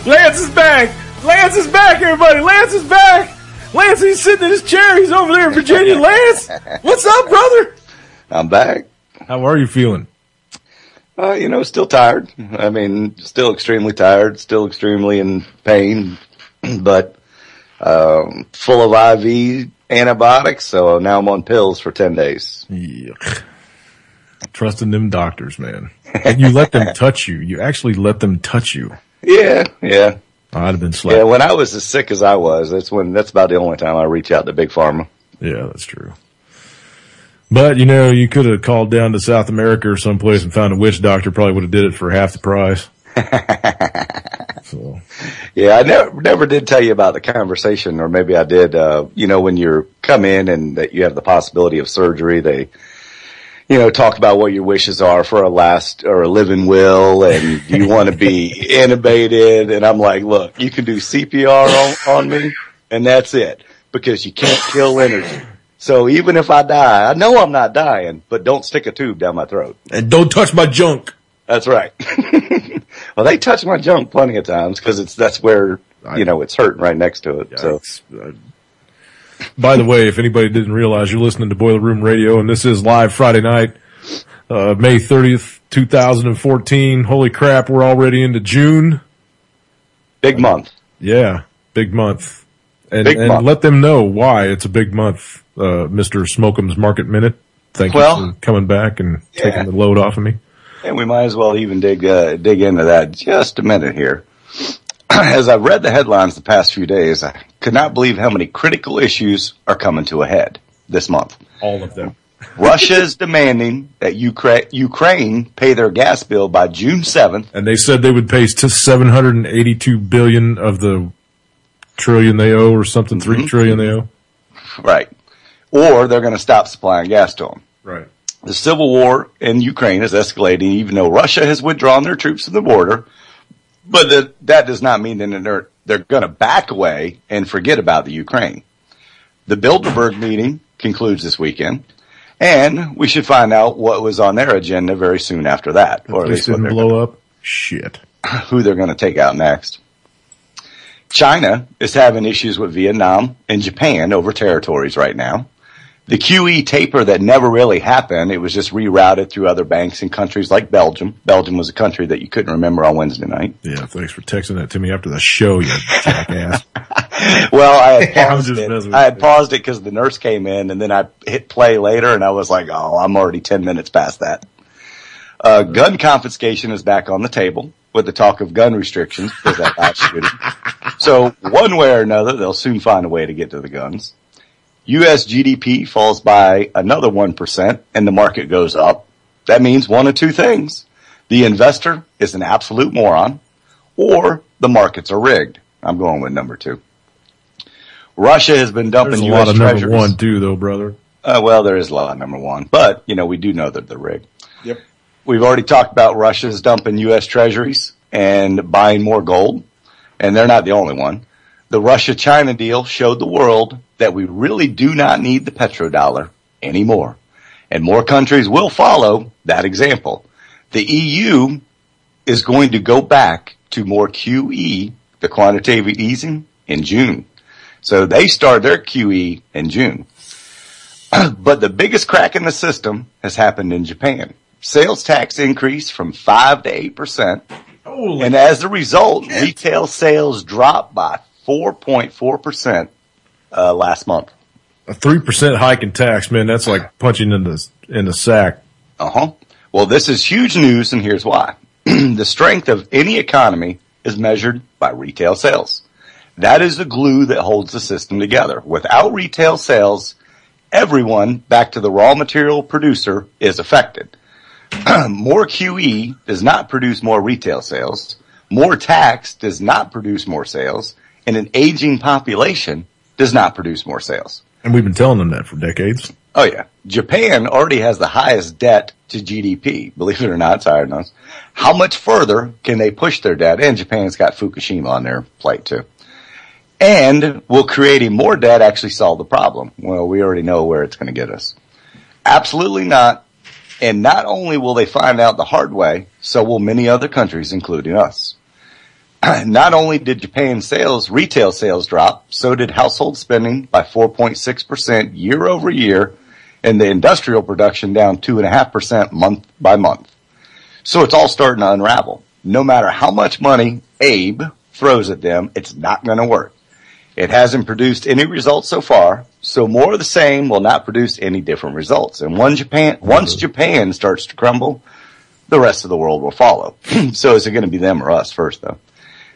Lance is back. Lance is back, everybody. Lance is back. Lance, he's sitting in his chair. He's over there in Virginia. Lance, what's up, brother? I'm back. How are you feeling? Still tired. I mean, still extremely tired, still extremely in pain, but full of IV antibiotics, so now I'm on pills for 10 days. Yuck. Trusting them doctors, man. And you let them touch you. You actually let them touch you. Yeah. I'd have been slapped. Yeah, when I was as sick as I was, that's about the only time I reach out to Big Pharma. Yeah, that's true. But, you could have called down to South America or someplace and found a witch doctor. Probably would have did it for half the price. So. Yeah, I never did tell you about the conversation, or maybe I did. When you come in and that you have the possibility of surgery, they, talk about what your wishes are for a living will, and you want to be intubated. And I'm like, look, you can do CPR on me, and that's it, because you can't kill energy. So even if I die, I know I'm not dying, but don't stick a tube down my throat. And don't touch my junk. That's right. Well, they touch my junk plenty of times because that's where, it's hurting right next to it. So. By the way, if anybody didn't realize, you're listening to Boiler Room Radio, and this is live Friday night, May 30th, 2014. Holy crap, we're already into June. Big month. Yeah, big month. And month. Let them know why it's a big month, Mr. Smokeham's Market Minute. Thank you for coming back and taking the load off of me. And we might as well even dig into that just a minute here. As I've read the headlines the past few days, I could not believe how many critical issues are coming to a head this month. All of them. Russia is demanding that Ukraine pay their gas bill by June 7th. And they said they would pay to $782 billion of the trillion they owe, or something, $3 trillion they owe. Right. Or they're going to stop supplying gas to them. Right. The civil war in Ukraine is escalating, even though Russia has withdrawn their troops from the border. But that does not mean that they're going to back away and forget about the Ukraine. The Bilderberg meeting concludes this weekend, and we should find out what was on their agenda very soon after that. Or at least didn't blow up. Shit. Who they're going to take out next. China is having issues with Vietnam and Japan over territories right now. The QE taper that never really happened, it was just rerouted through other banks in countries like Belgium. Belgium was a country that you couldn't remember on Wednesday night. Yeah, thanks for texting that to me after the show, you jackass. Well, I had paused it because the nurse came in, and then I hit play later, and I was like, oh, I'm already 10 minutes past that. Gun confiscation is back on the table with the talk of gun restrictions because that last shooting. So one way or another, they'll soon find a way to get to the guns. U.S. GDP falls by another 1% and the market goes up. That means one of two things. The investor is an absolute moron, or the markets are rigged. I'm going with number two. Russia has been dumping U.S. treasuries. There's a lot of number one too, though, brother. Well, there is a lot of number one, but, we do know that they're rigged. Yep. We've already talked about Russia's dumping U.S. treasuries and buying more gold, and they're not the only one. The Russia-China deal showed the world that we really do not need the petrodollar anymore. And more countries will follow that example. The EU is going to go back to more QE, the quantitative easing, in June. So they start their QE in June. But the biggest crack in the system has happened in Japan. Sales tax increased from 5 to 8%. And as a result, retail sales dropped by 4.4% last month. A 3% hike in tax, man, that's like punching in the sack. Uh-huh. Well, this is huge news, and here's why. The strength of any economy is measured by retail sales. That is the glue that holds the system together. Without retail sales, everyone, back to the raw material producer, is affected. More QE does not produce more retail sales. More tax does not produce more sales. And an aging population does not produce more sales. And we've been telling them that for decades. Oh, yeah. Japan already has the highest debt to GDP. Believe it or not, it's higher than us. How much further can they push their debt? And Japan's got Fukushima on their plate, too. And will creating more debt actually solve the problem? Well, we already know where it's going to get us. Absolutely not. And not only will they find out the hard way, so will many other countries, including us. Not only did Japan's retail sales drop, so did household spending by 4.6% year over year, and the industrial production down 2.5% month by month. So it's all starting to unravel. No matter how much money Abe throws at them, it's not going to work. It hasn't produced any results so far, so more of the same will not produce any different results. And once Japan starts to crumble, the rest of the world will follow. So is it going to be them or us first, though?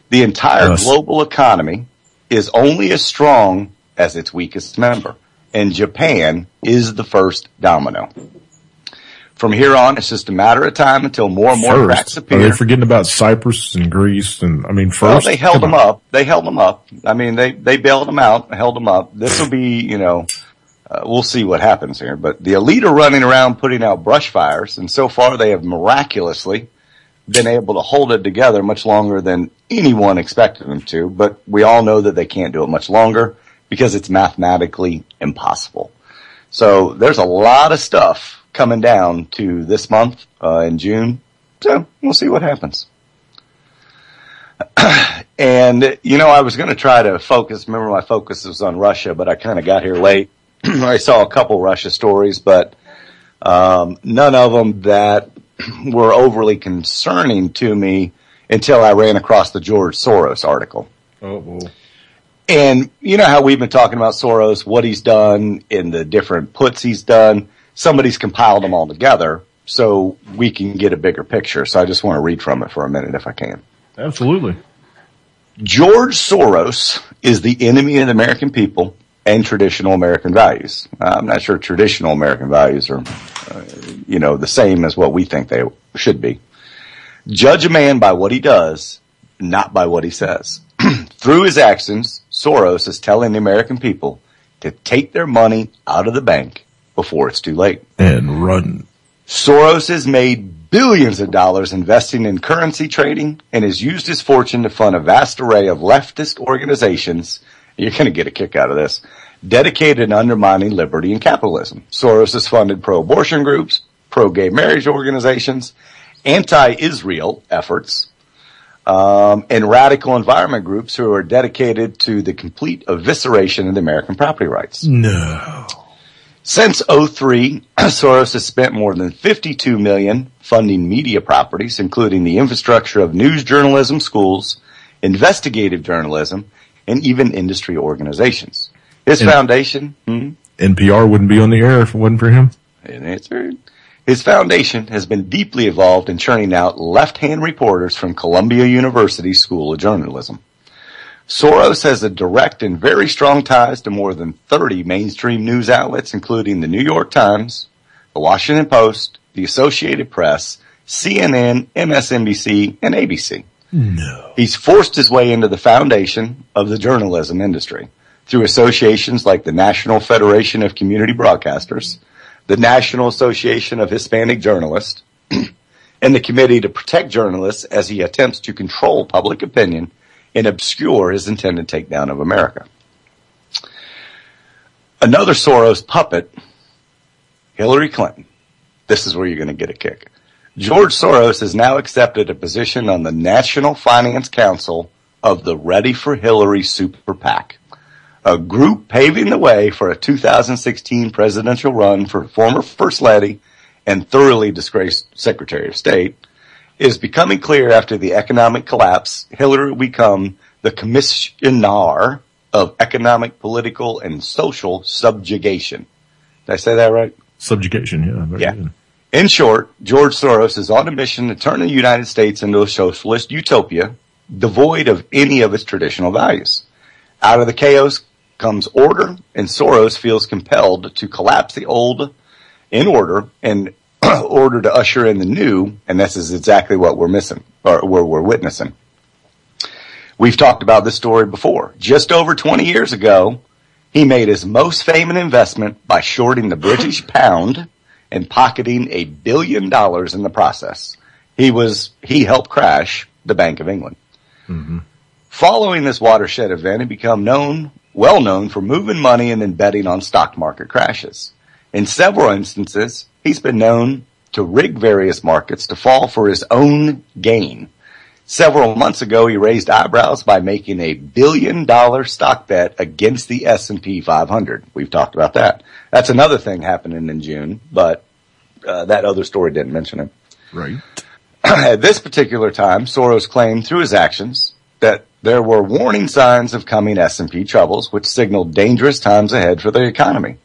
The entire global economy is only as strong as its weakest member, and Japan is the first domino. From here on, it's just a matter of time until more and more cracks appear. Are they forgetting about Cyprus and Greece? And I mean, first, well, they held them up. They held them up. I mean, they bailed them out, held them up. This will be, we'll see what happens here. But the elite are running around putting out brush fires, and so far they have miraculously been able to hold it together much longer than anyone expected them to. But we all know that they can't do it much longer because it's mathematically impossible. So there's a lot of stuff coming down to this month in June. So we'll see what happens. And, I was going to try to focus. Remember, my focus was on Russia, but I kind of got here late. I saw a couple Russia stories, but none of them that were overly concerning to me until I ran across the George Soros article. Oh, well. And you know how we've been talking about Soros, what he's done in the different puts he's done. Somebody's compiled them all together so we can get a bigger picture. So I just want to read from it for a minute if I can. Absolutely. George Soros is the enemy of the American people and traditional American values. I'm not sure traditional American values are, the same as what we think they should be. Judge a man by what he does, not by what he says. Through his actions, Soros is telling the American people to take their money out of the bank before it's too late. And run. Soros has made billions of dollars investing in currency trading and has used his fortune to fund a vast array of leftist organizations. You're going to get a kick out of this. Dedicated to undermining liberty and capitalism. Soros has funded pro-abortion groups, pro-gay marriage organizations, anti-Israel efforts, and radical environment groups who are dedicated to the complete evisceration of the American property rights. No. Since 2003, Soros has spent more than $52 million funding media properties, including the infrastructure of news journalism schools, investigative journalism, and even industry organizations. His foundation... NPR wouldn't be on the air if it wasn't for him? And answered. His foundation has been deeply involved in churning out left-hand reporters from Columbia University School of Journalism. Soros has a direct and very strong ties to more than 30 mainstream news outlets, including the New York Times, the Washington Post, the Associated Press, CNN, MSNBC, and ABC. No. He's forced his way into the foundation of the journalism industry through associations like the National Federation of Community Broadcasters, the National Association of Hispanic Journalists, and the Committee to Protect Journalists as he attempts to control public opinion and obscure his intended takedown of America. Another Soros puppet, Hillary Clinton. This is where you're going to get a kick. George Soros has now accepted a position on the National Finance Council of the Ready for Hillary Super PAC, a group paving the way for a 2016 presidential run for former First Lady and thoroughly disgraced Secretary of State. It is becoming clear after the economic collapse, Hillary will become the commissioner of economic, political, and social subjugation. Did I say that right? Subjugation, yeah. Yeah. Good. In short, George Soros is on a mission to turn the United States into a socialist utopia, devoid of any of its traditional values. Out of the chaos comes order, and Soros feels compelled to collapse the old in order and order to usher in the new, and this is exactly what we're missing, or we're witnessing. We've talked about this story before. Just over 20 years ago, he made his most famous investment by shorting the British pound and pocketing $1 billion in the process. He helped crash the Bank of England. Mm-hmm. Following this watershed event, he became well known for moving money and then betting on stock market crashes. In several instances, he's been known to rig various markets to fall for his own gain. Several months ago, he raised eyebrows by making a $1 billion stock bet against the S&P 500. We've talked about that. That's another thing happening in June, but that other story didn't mention it. Right. At this particular time, Soros claimed through his actions that there were warning signs of coming S&P troubles, which signaled dangerous times ahead for the economy.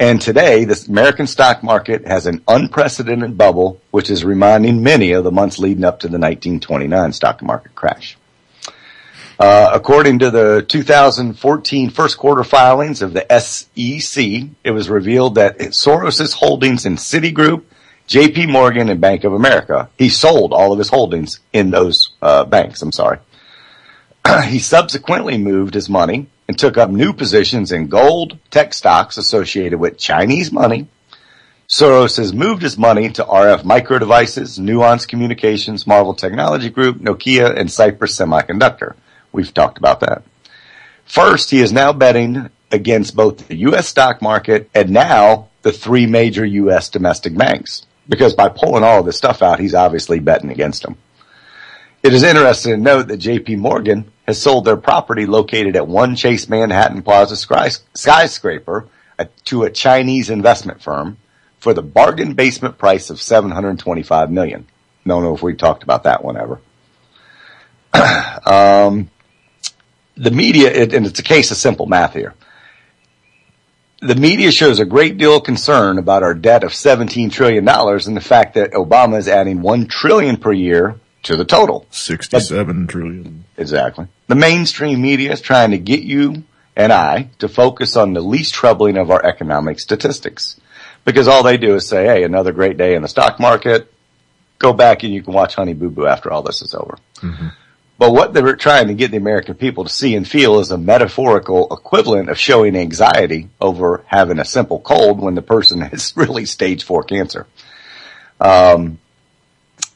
And today, the American stock market has an unprecedented bubble, which is reminding many of the months leading up to the 1929 stock market crash. According to the 2014 first quarter filings of the SEC, it was revealed that Soros' holdings in Citigroup, JP Morgan, and Bank of America, he sold all of his holdings in those banks, He subsequently moved his money and took up new positions in gold, tech stocks associated with Chinese money. Soros has moved his money to RF Micro Devices, Nuance Communications, Marvel Technology Group, Nokia, and Cypress Semiconductor. We've talked about that. First, he is now betting against both the U.S. stock market and now the three major U.S. domestic banks. Because by pulling all of this stuff out, he's obviously betting against them. It is interesting to note that JP Morgan has sold their property located at One Chase Manhattan Plaza skyscraper to a Chinese investment firm for the bargain basement price of $725 million. Don't know if we talked about that one ever. The media, and it's a case of simple math here. The media shows a great deal of concern about our debt of $17 trillion and the fact that Obama is adding $1 trillion per year to the total. 67 trillion. Exactly. The mainstream media is trying to get you and I to focus on the least troubling of our economic statistics. Because all they do is say, hey, another great day in the stock market. Go back and you can watch Honey Boo Boo after all this is over. Mm-hmm. But what they're trying to get the American people to see and feel is a metaphorical equivalent of showing anxiety over having a simple cold when the person has really stage 4 cancer.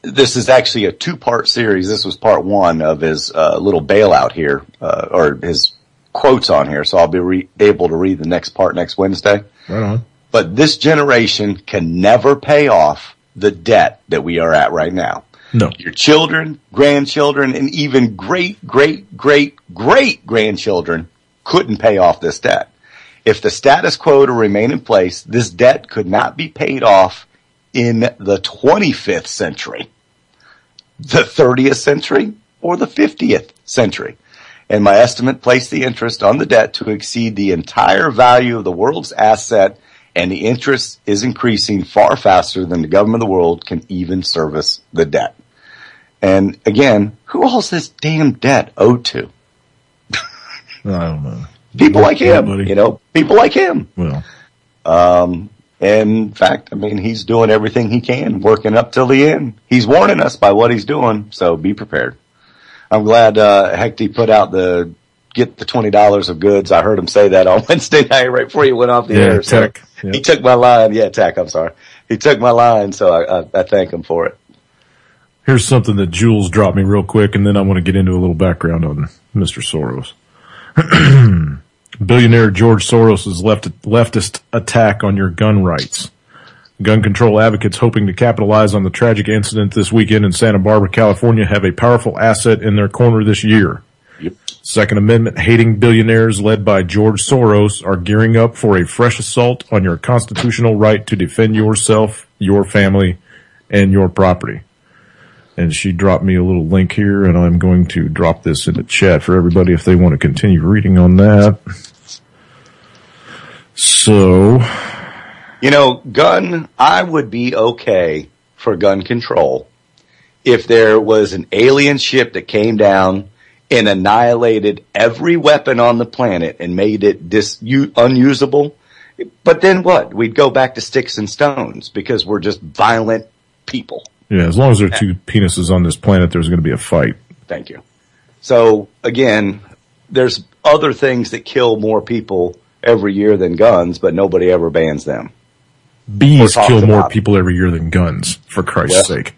This is actually a 2-part series. This was part 1 of his little bailout here, or his quotes on here. So I'll be able to read the next part next Wednesday. Right on. But this generation can never pay off the debt that we are at right now. No. Your children, grandchildren, and even great-great-great-great-grandchildren couldn't pay off this debt. If the status quo to remain in place, this debt could not be paid off in the 25th century, the 30th century, or the 50th century. And my estimate placed the interest on the debt to exceed the entire value of the world's asset, and the interest is increasing far faster than the government of the world can even service the debt. And again, who all's this damn debt owed to? I don't know. People like him, people like him. Well, in fact, I mean, he's doing everything he can, working up till the end. He's warning us by what he's doing, so be prepared. I'm glad, Hector put out get the $20 of goods. I heard him say that on Wednesday night right before he went off the air. Tech. So he took my line. Yeah, Tech, I'm sorry. He took my line, so I thank him for it. Here's something that Jules dropped me real quick, and then I want to get into a little background on Mr. Soros. Billionaire George Soros' leftist attack on your gun rights. Gun control advocates hoping to capitalize on the tragic incident this weekend in Santa Barbara, California, have a powerful asset in their corner this year. Yep. Second Amendment hating billionaires led by George Soros are gearing up for a fresh assault on your constitutional right to defend yourself, your family, and your property. And she dropped me a little link here, and I'm going to drop this in the chat for everybody if they want to continue reading on that. So, I would be okay for gun control if there was an alien ship that came down and annihilated every weapon on the planet and made it unusable. But then what? We'd go back to sticks and stones because we're just violent people. Yeah, as long as there are 2 penises on this planet, there's going to be a fight. Thank you. So, again, there's other things that kill more people every year than guns, but nobody ever bans them. Bees kill more people every year than guns, for Christ's sake.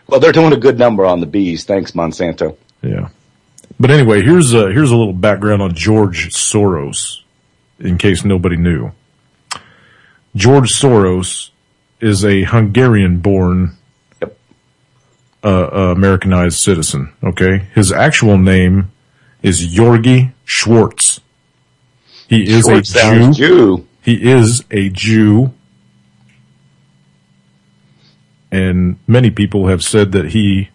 Well, they're doing a good number on the bees. Thanks, Monsanto. Yeah. But anyway, here's a little background on George Soros, in case nobody knew. George Soros is a Hungarian-born Americanized citizen. Okay, his actual name is Georgi Schwartz. He is a Jew. He is a Jew. And many people have said that he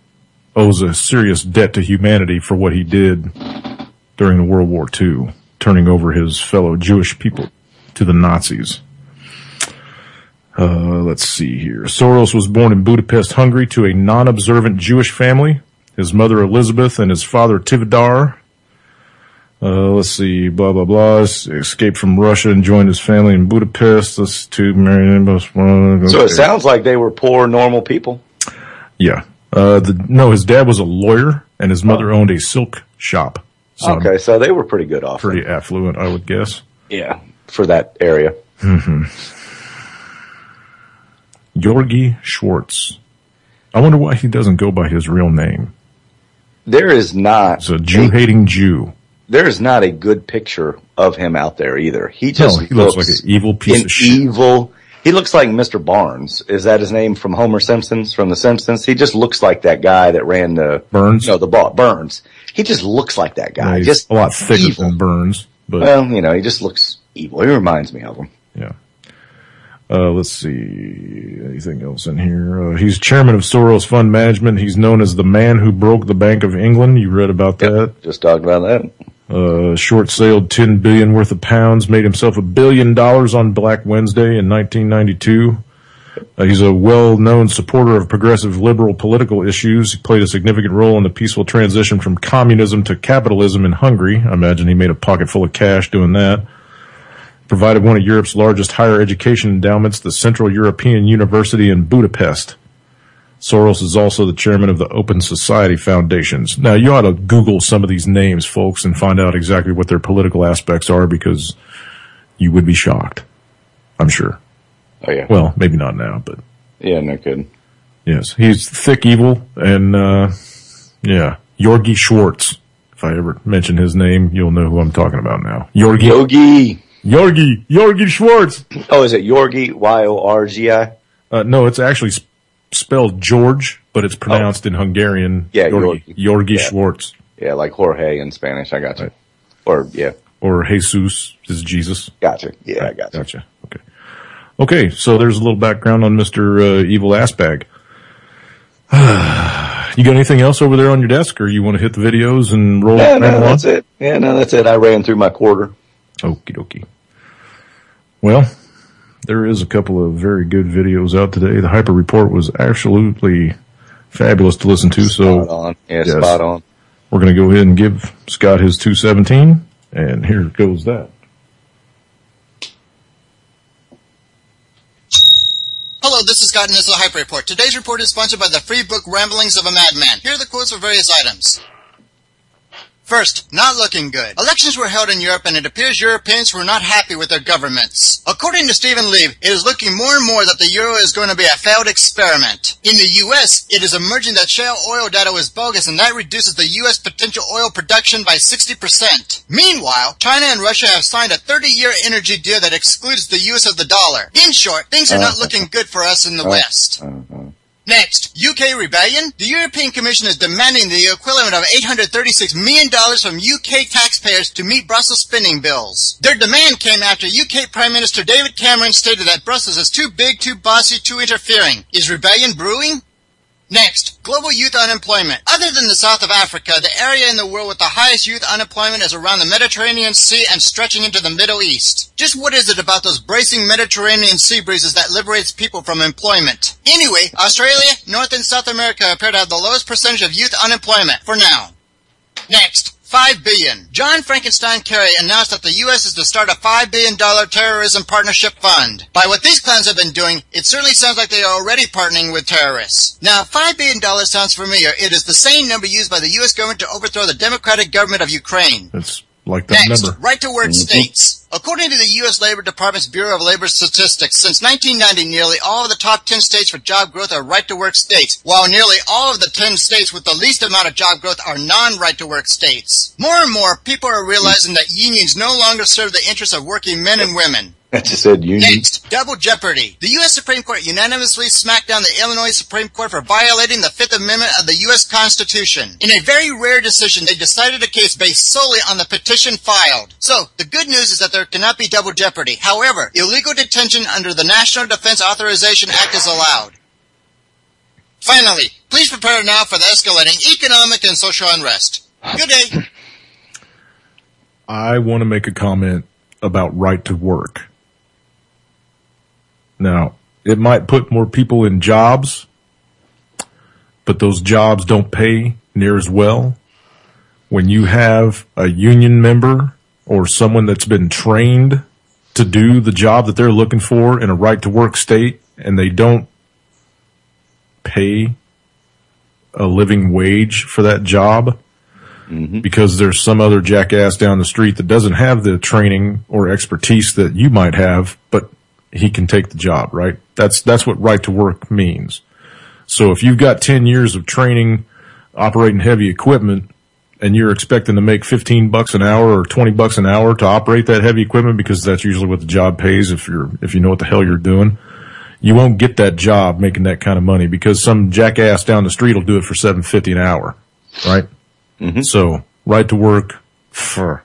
owes a serious debt to humanity for what he did during the World War II, turning over his fellow Jewish people to the Nazis. Let's see here. Soros was born in Budapest, Hungary, to a non-observant Jewish family. His mother Elizabeth and his father Tivadar. Let's see, blah, blah, blah. Escaped from Russia and joined his family in Budapest. Let's to marry. Okay. So it sounds like they were poor, normal people. Yeah. No, his dad was a lawyer and his mother owned a silk shop. Okay, so they were pretty good off. Pretty affluent, I would guess. Yeah, for that area. Mm-hmm. Georgi Schwartz. I wonder why he doesn't go by his real name. There is not. He's a Jew-hating Jew. There is not a good picture of him out there either. He looks like an evil piece of shit. He looks like Mr. Barnes. Is that his name from Homer Simpson's, from The Simpsons? He just looks like that guy that ran the... Burns? No, Burns. He just looks like that guy. Yeah, he's just a lot thicker evil. Than Burns. But, well, he just looks evil. He reminds me of him. Yeah. Let's see. Anything else in here? He's chairman of Soros Fund Management. He's known as the man who broke the Bank of England. You read about that? Just talked about that. Short-sailed $10 billion worth of pounds, made himself $1 billion on Black Wednesday in 1992. He's a well-known supporter of progressive liberal political issues. He played a significant role in the peaceful transition from communism to capitalism in Hungary. I imagine he made a pocket full of cash doing that. Provided one of Europe's largest higher education endowments, the Central European University in Budapest. Soros is also the chairman of the Open Society Foundations. Now, you ought to Google some of these names, folks, and find out exactly what their political aspects are, because you would be shocked. I'm sure. Oh, yeah. Well, maybe not now, but... Yeah, no kidding. Yes, he's thick evil, and, Georgi Schwartz. If I ever mention his name, you'll know who I'm talking about now. Georgi Schwartz. Oh, is it Georgi? Y-O-R-G-I? No, it's actually spelled George, but it's pronounced in Hungarian. Yeah, Georgi Schwartz. Yeah, like Jorge in Spanish. I got you. Right. Or Jesus is Jesus. Gotcha. Yeah, right. I got you. Gotcha. Okay, so there's a little background on Mr. Evil Assbag. You got anything else over there on your desk, or you want to hit the videos and roll? Yeah, no, that's it. Yeah, no, that's it. I ran through my quarter. Okie dokie. Well, there is a couple of very good videos out today. The Hyper Report was absolutely fabulous to listen to. Spot on. Yeah, yes, spot on. We're going to go ahead and give Scott his 217, and here goes that. Hello, this is Scott and this is the Hyper Report. Today's report is sponsored by the free book Ramblings of a Madman. Here are the quotes for various items. First, not looking good. Elections were held in Europe and it appears Europeans were not happy with their governments. According to Stephen Leib, it is looking more and more that the euro is going to be a failed experiment. In the U.S., it is emerging that shale oil data was bogus and that reduces the U.S. potential oil production by 60%. Meanwhile, China and Russia have signed a 30-year energy deal that excludes the use of the dollar. In short, things are not looking good for us in the West. Next, UK rebellion. The European Commission is demanding the equivalent of $836 million from UK taxpayers to meet Brussels spending bills. Their demand came after UK Prime Minister David Cameron stated that Brussels is too big, too bossy, too interfering. Is rebellion brewing? Next, global youth unemployment. Other than the South of Africa, the area in the world with the highest youth unemployment is around the Mediterranean Sea and stretching into the Middle East. Just what is it about those bracing Mediterranean sea breezes that liberates people from employment? Anyway, Australia, North and South America appear to have the lowest percentage of youth unemployment, for now. Next, $5 billion. John Frankenstein Kerry announced that the U.S. is to start a $5 billion terrorism partnership fund. By what these clowns have been doing, it certainly sounds like they are already partnering with terrorists. Now, $5 billion sounds familiar. It is the same number used by the U.S. government to overthrow the democratic government of Ukraine. It's like that Next, number. right-to-work states. According to the U.S. Labor Department's Bureau of Labor Statistics, since 1990, nearly all of the top 10 states for job growth are right-to-work states, while nearly all of the 10 states with the least amount of job growth are non-right-to-work states. More and more, people are realizing that unions no longer serve the interests of working men and women. I just said union. Next, double jeopardy. The U.S. Supreme Court unanimously smacked down the Illinois Supreme Court for violating the Fifth Amendment of the U.S. Constitution. In a very rare decision, they decided a case based solely on the petition filed. So, the good news is that there cannot be double jeopardy. However, illegal detention under the National Defense Authorization Act is allowed. Finally, please prepare now for the escalating economic and social unrest. Good day. I want to make a comment about right to work. Now, it might put more people in jobs, but those jobs don't pay near as well. When you have a union member or someone that's been trained to do the job that they're looking for in a right to work state, and they don't pay a living wage for that job, because there's some other jackass down the street that doesn't have the training or expertise that you might have, but he can take the job, right? That's what right to work means. So if you've got 10 years of training operating heavy equipment and you're expecting to make $15 an hour or $20 an hour to operate that heavy equipment, because that's usually what the job pays if you know what the hell you're doing, you won't get that job making that kind of money because some jackass down the street will do it for $7.50 an hour, right? So right to work for.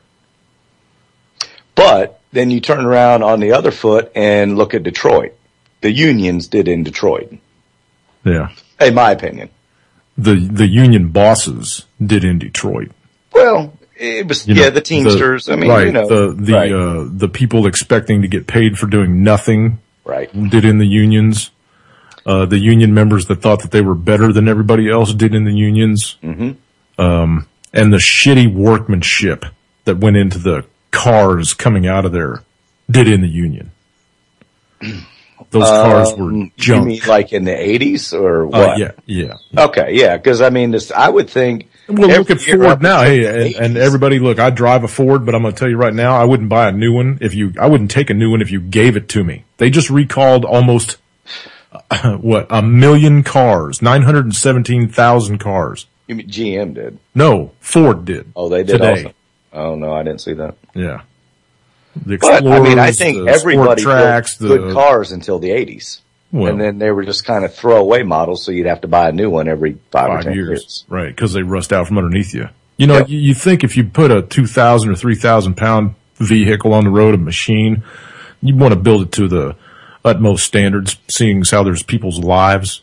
But then you turn around on the other foot and look at Detroit. The unions did in Detroit. Yeah. In my opinion. The union bosses did in Detroit. Well, it was, the Teamsters. The people expecting to get paid for doing nothing. Right. Did in the unions. The union members that thought that they were better than everybody else did in the unions. And the shitty workmanship that went into the cars coming out of there did in the union. Those cars were junk. You mean like in the 80s or what? Yeah. Okay, yeah, because I mean, I would think. Well, look at Ford now. Hey, and everybody, look, I drive a Ford, but I'm going to tell you right now, I wouldn't buy a new one I wouldn't take a new one if you gave it to me. They just recalled almost, 1 million cars, 917,000 cars. You mean GM did? No, Ford did. Oh, they did today. Also? Oh, no, I didn't see that. Yeah. The Explorers, but, I mean, I think everybody built good cars until the 80s. Well, and then they were just kind of throwaway models, so you'd have to buy a new one every 5 or 10 years. Right, because they rust out from underneath you. You know, you think if you put a 2,000 or 3,000 pound vehicle on the road, a machine, you'd want to build it to the utmost standards, seeing as how there's people's lives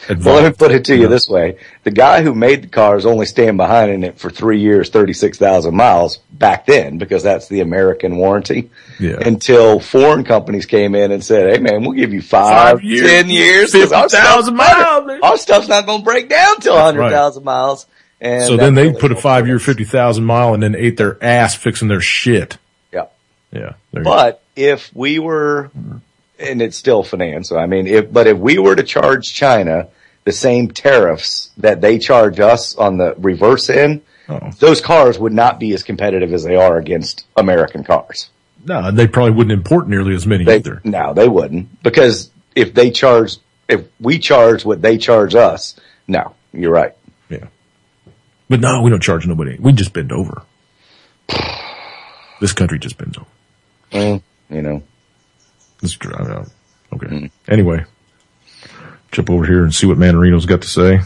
involved. Well, let me put it to you this way. The guy who made the cars only staying behind in it for 3 years, 36,000 miles back then, because that's the American warranty. Yeah. Until foreign companies came in and said, hey man, we'll give you 5 years, 10 years, 50,000 miles. Our stuff's not going to break down till 100,000 miles. And so then they put a 5 year, 50,000 mile and then ate their ass fixing their shit. Yeah. Yeah. But if we were, and it's still finance, so I mean, if we were to charge China the same tariffs that they charge us on the reverse end, those cars would not be as competitive as they are against American cars. No, they probably wouldn't import nearly as many either. No, they wouldn't. Because if we charge what they charge us, no, you're right. Yeah. But no, we don't charge nobody. We just bend over. This country just bends over. You know. That's true. I know. Okay. Anyway, jump over here and see what Manarino's got to say.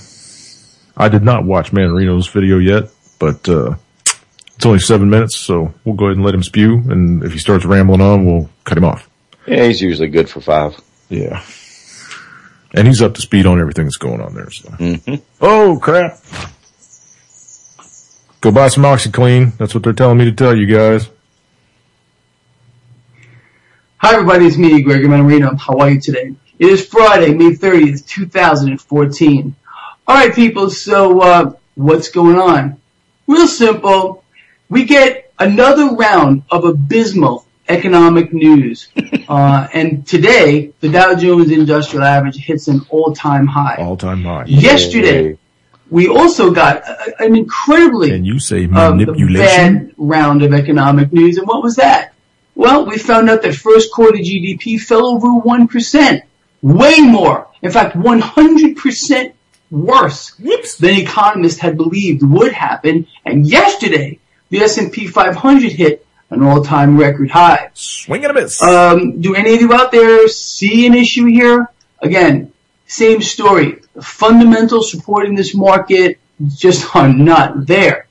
I did not watch Manarino's video yet, but it's only 7 minutes, so we'll go ahead and let him spew. And if he starts rambling on, we'll cut him off. Yeah, he's usually good for 5. Yeah. And he's up to speed on everything that's going on there. So. Oh, crap. Go buy some OxyClean. That's what they're telling me to tell you guys. Hi, everybody. It's me, Gregory Manarino. How are you today? It is Friday, May 30th, 2014. All right, people. So what's going on? Real simple. We get another round of abysmal economic news. And today, the Dow Jones Industrial Average hits an all-time high. All-time high. Yesterday, we also got an incredibly and you say manipulation? Bad round of economic news. And what was that? Well, we found out that first quarter GDP fell over 1%. Way more. In fact, 100% worse than economists had believed would happen. And yesterday, the S&P 500 hit an all-time record high. Swing and a miss. Do any of you out there see an issue here? Again, same story. The fundamentals supporting this market just are not there.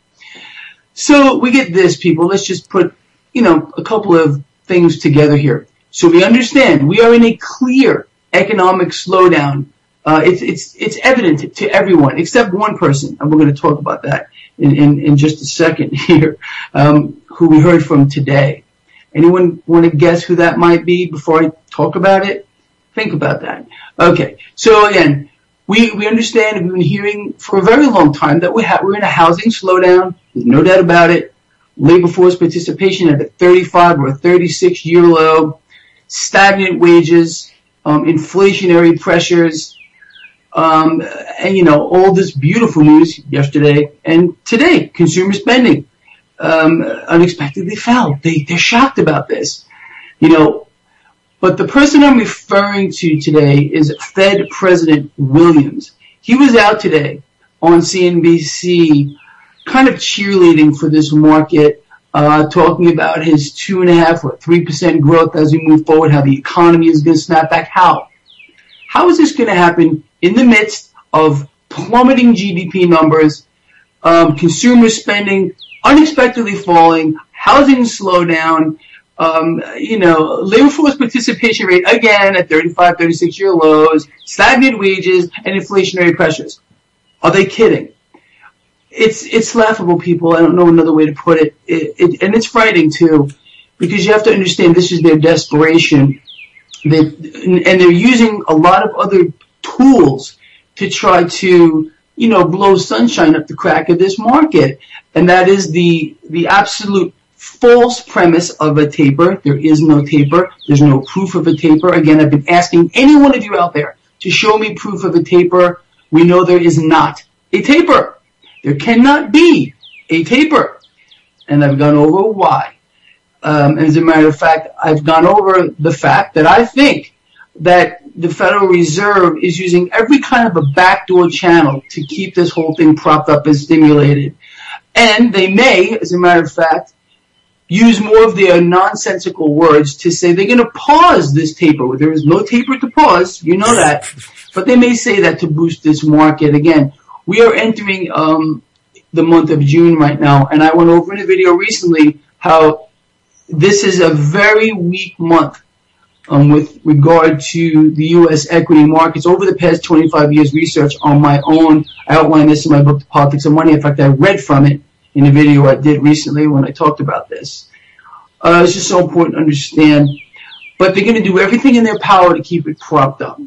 So we get this, people. Let's just put, a couple of things together here. So we understand we are in a clear economic slowdown. It's evident to everyone except one person, and we're going to talk about that in just a second here, who we heard from today. Anyone want to guess who that might be before I talk about it? Think about that. Okay, so again, we understand, we've been hearing for a very long time that we're in a housing slowdown. There's no doubt about it. Labor force participation at a 35 or a 36-year low, stagnant wages, inflationary pressures, and all this beautiful news yesterday and today. Consumer spending unexpectedly fell. They're shocked about this, But the person I'm referring to today is Fed President Williams. He was out today on CNBC, kind of cheerleading for this market, talking about his 2.5% or 3% growth as we move forward, how the economy is going to snap back. How is this going to happen in the midst of plummeting GDP numbers, consumer spending unexpectedly falling, housing slowdown, labor force participation rate again at 35, 36-year lows, stagnant wages, and inflationary pressures? Are they kidding? It's laughable, people. I don't know another way to put it. And it's frightening too, because you have to understand this is their desperation. And they're using a lot of other tools to try to, blow sunshine up the crack of this market. And that is the absolute false premise of a taper. There is no taper. There's no proof of a taper. Again, I've been asking any one of you out there to show me proof of a taper. We know there is not a taper. There cannot be a taper. And I've gone over why. As a matter of fact, I've gone over the fact that I think that the Federal Reserve is using every kind of a backdoor channel to keep this whole thing propped up and stimulated. And they may, as a matter of fact, use more of their nonsensical words to say they're going to pause this taper. There is no taper to pause, you know that. But they may say that to boost this market. Again, we are entering the month of June right now, and I went over in a video recently how this is a very weak month with regard to the U.S. equity markets. Over the past 25 years research on my own, I outlined this in my book, The Politics of Money. In fact, I read from it in a video I did recently when I talked about this. It's just so important to understand. But they're going to do everything in their power to keep it propped up.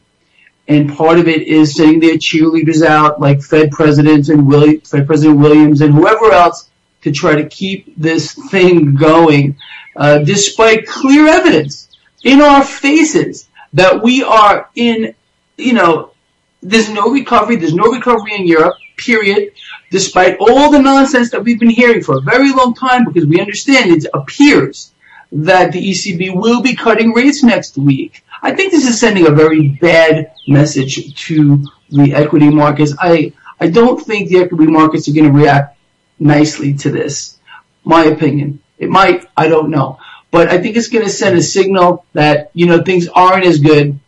And part of it is sending their cheerleaders out, like Fed President Williams and whoever else, to try to keep this thing going, despite clear evidence in our faces that we are in, there's no recovery. There's no recovery in Europe, period, despite all the nonsense that we've been hearing for a very long time, because we understand it appears that the ECB will be cutting rates next week. I think this is sending a very bad message to the equity markets. I don't think the equity markets are going to react nicely to this. My opinion. It might, I don't know. But I think it's going to send a signal that, things aren't as good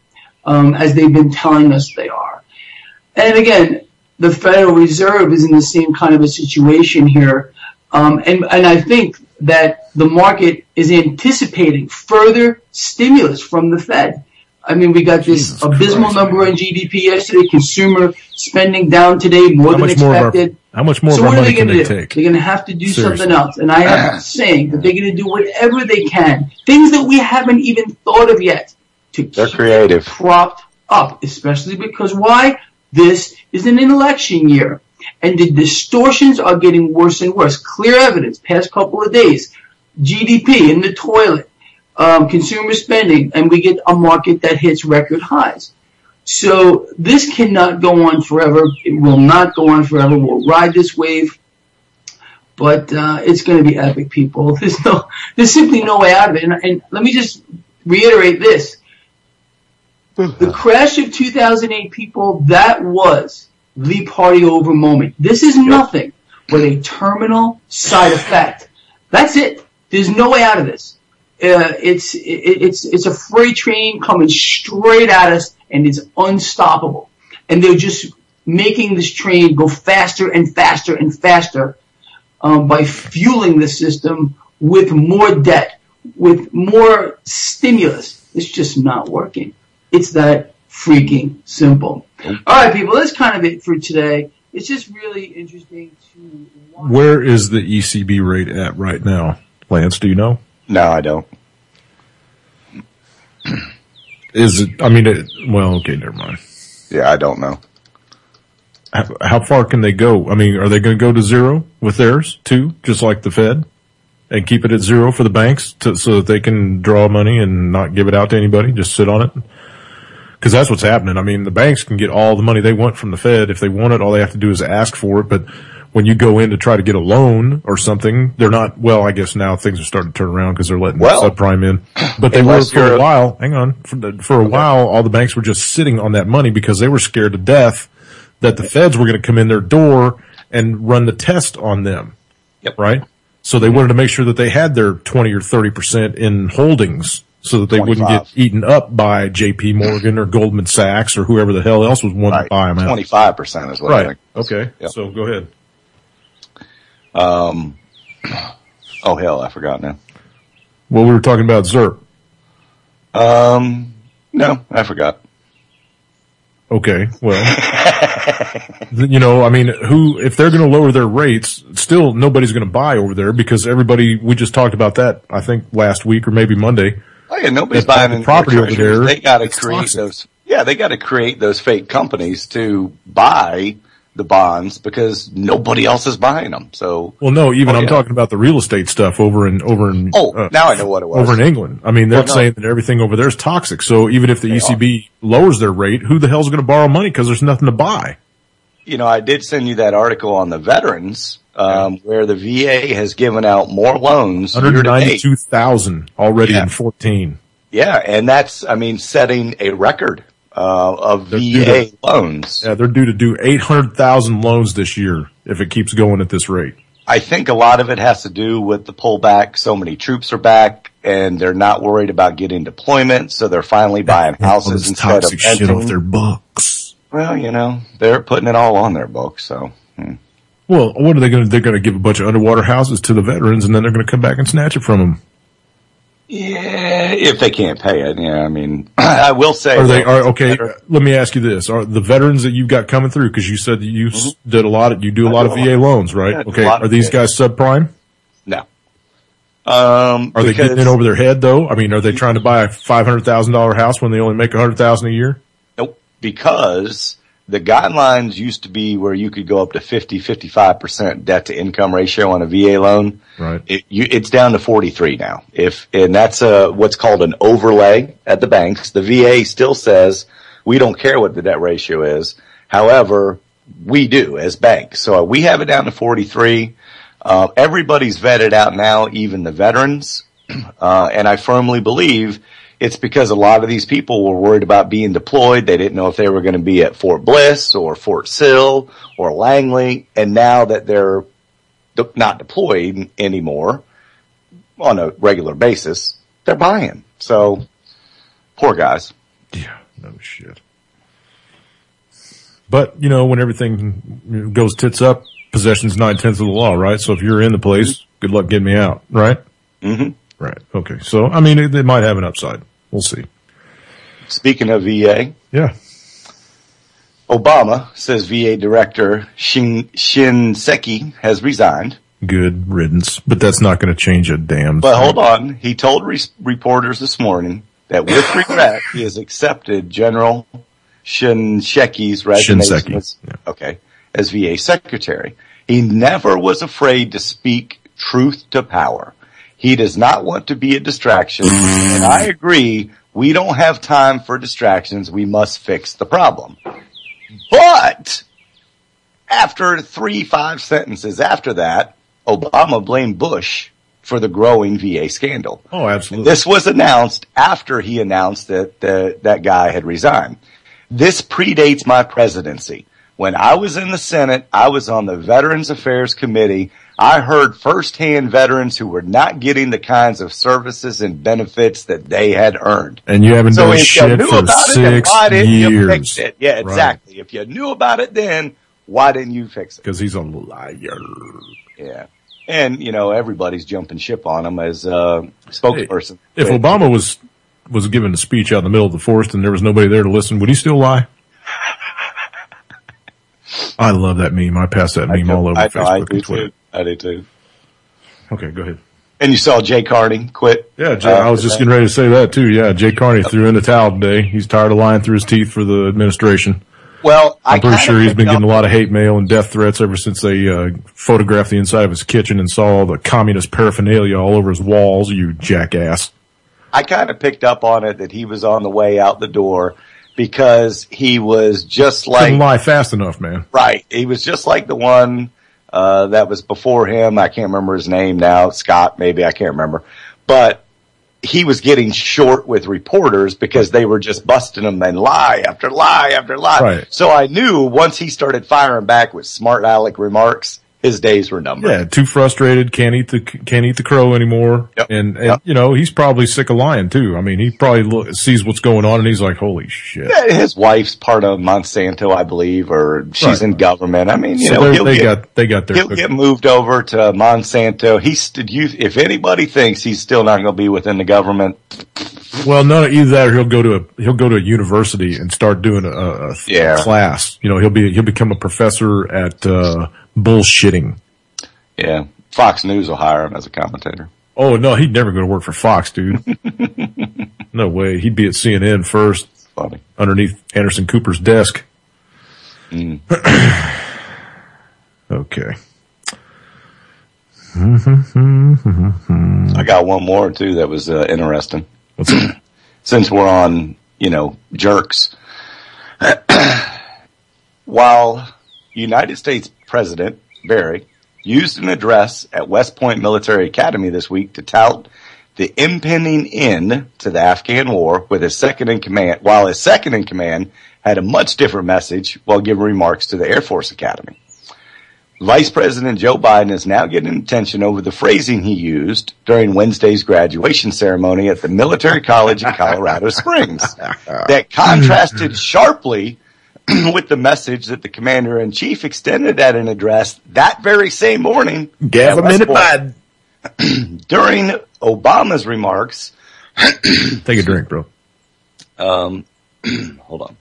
as they've been telling us they are. And again, the Federal Reserve is in the same kind of a situation here. And I think that the market is anticipating further stimulus from the Fed. I mean, we got this abysmal number on GDP yesterday, consumer spending down today more than expected. How much more of our money can they take? They're going to have to do something else. And I am saying that they're going to do whatever they can, things that we haven't even thought of yet, to keep it propped up, especially because why? This is an election year. And the distortions are getting worse and worse. Clear evidence, past couple of days, GDP in the toilet, consumer spending, and we get a market that hits record highs. So this cannot go on forever. It will not go on forever. We'll ride this wave, but it's going to be epic, people. There's simply no way out of it. And let me just reiterate this. The crash of 2008, people, that was the party over moment. This is nothing but a terminal side effect. That's it. There's no way out of this. It's a freight train coming straight at us, and it's unstoppable. And they're just making this train go faster and faster and faster by fueling the system with more debt, with more stimulus. It's just not working. It's that freaking simple. All right, people, that's kind of it for today. It's just really interesting to watch. Where is the ECB rate at right now, Lance? Do you know? No, I don't. Is it? I mean, well, okay, never mind. Yeah, I don't know. How far can they go? I mean, are they going to go to zero with theirs too, just like the Fed, and keep it at zero for the banks so that they can draw money and not give it out to anybody, just sit on it? Because that's what's happening. I mean, the banks can get all the money they want from the Fed. If they want it, all they have to do is ask for it. But when you go in to try to get a loan or something, they're not, well, I guess now things are starting to turn around because they're letting subprime in. But they were for a while, hang on, for a while, all the banks were just sitting on that money because they were scared to death that the Feds were going to come in their door and run the test on them. Yep. Right? So they wanted to make sure that they had their 20 or 30% in holdings so that they 25. wouldn't get eaten up by JP Morgan or Goldman Sachs or whoever the hell else was wanting to buy them out. 25% is what I think. Okay. Yep. So go ahead. Oh hell, I forgot now. Well, we were talking about ZERP. No, I forgot. Okay, well, I mean, if they're going to lower their rates, still nobody's going to buy over there because we just talked about that, I think last week or maybe Monday. Oh yeah, nobody's buying the property over there. They got to create those. Yeah, they got to create those fake companies to buy the bonds because nobody else is buying them. So, well, no, I'm talking about the real estate stuff over in. Now I know what it was. Over in England. I mean, they're saying that everything over there is toxic. So even if the ECB lowers their rate, who the hell's going to borrow money because there's nothing to buy? I did send you that article on the veterans, where the VA has given out more loans. 192,000 already in 14. Yeah, and that's, setting a record of VA loans. Yeah, they're due to do 800,000 loans this year if it keeps going at this rate. I think a lot of it has to do with the pullback. So many troops are back, and they're not worried about getting deployment, so they're finally buying houses instead of shit off their books. Well, they're putting it all on their books, so. Well, what are they going to? They're going to give a bunch of underwater houses to the veterans, and then they're going to come back and snatch it from them. Yeah, if they can't pay it. Yeah, I will say. Okay? Let me ask you this: are the veterans that you've got coming through? Because you said that you did you do a lot of VA loans, right? Yeah, okay, are these guys subprime? No. Are they getting in over their head though? I mean, are they trying to buy a $500,000 house when they only make $100,000 a year? Nope. Because the guidelines used to be where you could go up to 55% debt to income ratio on a VA loan. Right. It's down to 43 now. And that's what's called an overlay at the banks. The VA still says we don't care what the debt ratio is. However, we do as banks. So we have it down to 43. Everybody's vetted out now, even the veterans. And I firmly believe it's because a lot of these people were worried about being deployed. They didn't know if they were going to be at Fort Bliss or Fort Sill or Langley. And now that they're not deployed anymore on a regular basis, they're buying. So, poor guys. Yeah, no shit. But, when everything goes tits up, possession's 9/10 of the law, right? So if you're in the place, good luck getting me out, right? Mm-hmm. Right. Okay. So, it might have an upside. We'll see. Speaking of VA. Yeah. Obama says VA Director Shinseki has resigned. Good riddance. But that's not going to change a damn thing. But hold on. He told reporters this morning that with regret, he has accepted General Shinseki's resignation as VA Secretary. He never was afraid to speak truth to power. He does not want to be a distraction. And I agree, we don't have time for distractions. We must fix the problem. But after 3-5 sentences after that, Obama blamed Bush for the growing VA scandal. Oh, absolutely. And this was announced after he announced that that guy had resigned. This predates my presidency. When I was in the Senate, I was on the Veterans Affairs Committee. I heard firsthand veterans who were not getting the kinds of services and benefits that they had earned. And you haven't done shit for 6 years. Fix it? Yeah, exactly. Right. If you knew about it then, why didn't you fix it? Because he's a liar. Yeah. And, everybody's jumping ship on him as a spokesperson. If Obama was giving a speech out in the middle of the forest and there was nobody there to listen, would he still lie? I love that meme. I pass that meme all over Facebook and Twitter. I do too. Okay, go ahead. And you saw Jay Carney quit? Yeah, I was just getting ready to say that too. Yeah, Jay Carney threw in the towel today. He's tired of lying through his teeth for the administration. Well, I'm pretty sure he's been getting a lot of hate mail and death threats ever since they photographed the inside of his kitchen and saw all the communist paraphernalia all over his walls, you jackass. I kind of picked up on it that he was on the way out the door because he was just like... Couldn't lie fast enough, man. Right. He was just like the one that was before him. I can't remember his name now. Scott, maybe. I can't remember. But he was getting short with reporters because they were just busting him and lie after lie after lie. Right. So I knew once he started firing back with smart aleck remarks, his days were numbered. Yeah, too frustrated, can't eat the crow anymore. Yep. And he's probably sick of lying too. I mean, he probably sees what's going on and he's like, holy shit. Yeah, his wife's part of Monsanto, I believe, or she's in government. I mean, they got their he'll get moved over to Monsanto. If anybody thinks he's still not going to be within the government. Well, none of either that or he'll go to a university and start doing a class. He'll become a professor at bullshitting. Yeah. Fox News will hire him as a commentator. Oh, no, he'd never go to work for Fox, dude. No way. He'd be at CNN first. Funny. Underneath Anderson Cooper's desk. Mm. Okay. I got one more, too, that was interesting. What's that? Since we're on, jerks. While United States President Barry used an address at West Point Military Academy this week to tout the impending end to the Afghan war with his second in command, while his second in command had a much different message while giving remarks to the Air Force Academy. Vice President Joe Biden is now getting attention over the phrasing he used during Wednesday's graduation ceremony at the military college in Colorado Springs that contrasted sharply with the message that the commander-in-chief extended at an address that very same morning. Biden. During Obama's remarks. Take a drink, bro. Hold on.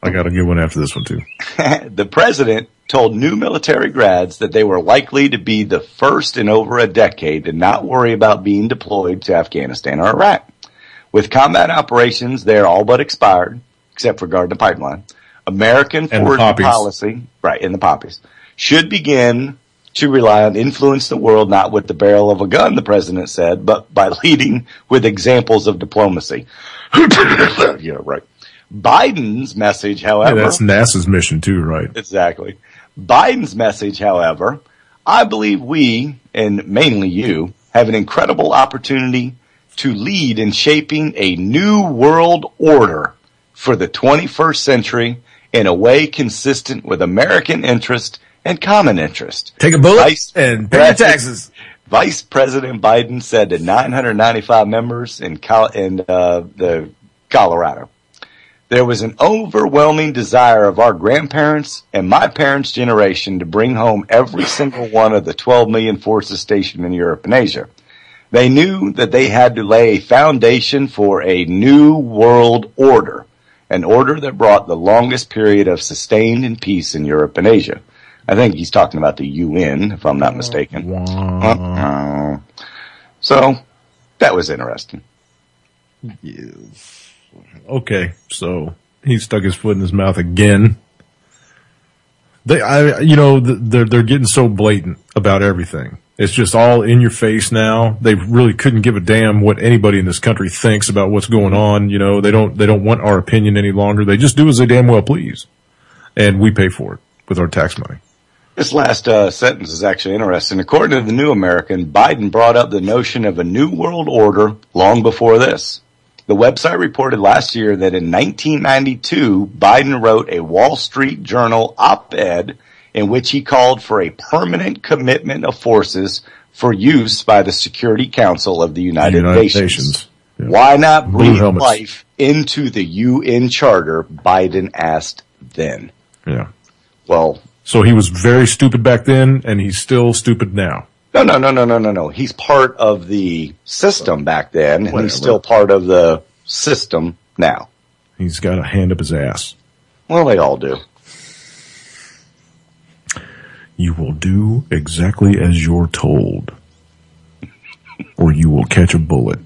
I got a good one after this one, too. The president told new military grads that they were likely to be the first in over a decade to not worry about being deployed to Afghanistan or Iraq. With combat operations, they're all but expired, except for guarding the pipeline. American foreign policy, right, in the poppies, should begin to rely on influence the world, not with the barrel of a gun, the president said, but by leading with examples of diplomacy. Yeah, right. Biden's message, however... Yeah, that's NASA's mission too, right? Exactly. Biden's message, however, I believe we, and mainly you, have an incredible opportunity to lead in shaping a new world order for the 21st century in a way consistent with American interest and common interest. Take a bullet and pay your taxes. Vice President Biden said to 995 members in the Colorado. There was an overwhelming desire of our grandparents and my parents' generation to bring home every single one of the 12 million forces stationed in Europe and Asia. They knew that they had to lay a foundation for a new world order, an order that brought the longest period of sustained peace in Europe and Asia. I think he's talking about the UN, if I'm not mistaken. So, that was interesting. Yes. Okay, so he stuck his foot in his mouth again. They're getting so blatant about everything. It's just all in your face now. They really couldn't give a damn what anybody in this country thinks about what's going on. They don't want our opinion any longer. They just do as they damn well please. And we pay for it with our tax money. This last sentence is actually interesting. According to the New American, Biden brought up the notion of a new world order long before this. The website reported last year that in 1992, Biden wrote a Wall Street Journal op-ed in which he called for a permanent commitment of forces for use by the Security Council of the United Nations. Yeah. Why not breathe life into the UN Charter? Biden asked then. Yeah. Well, so he was very stupid back then, and he's still stupid now. No. He's part of the system back then, and he's still part of the system now. He's got a hand up his ass. Well, they all do. You will do exactly as you're told, or you will catch a bullet.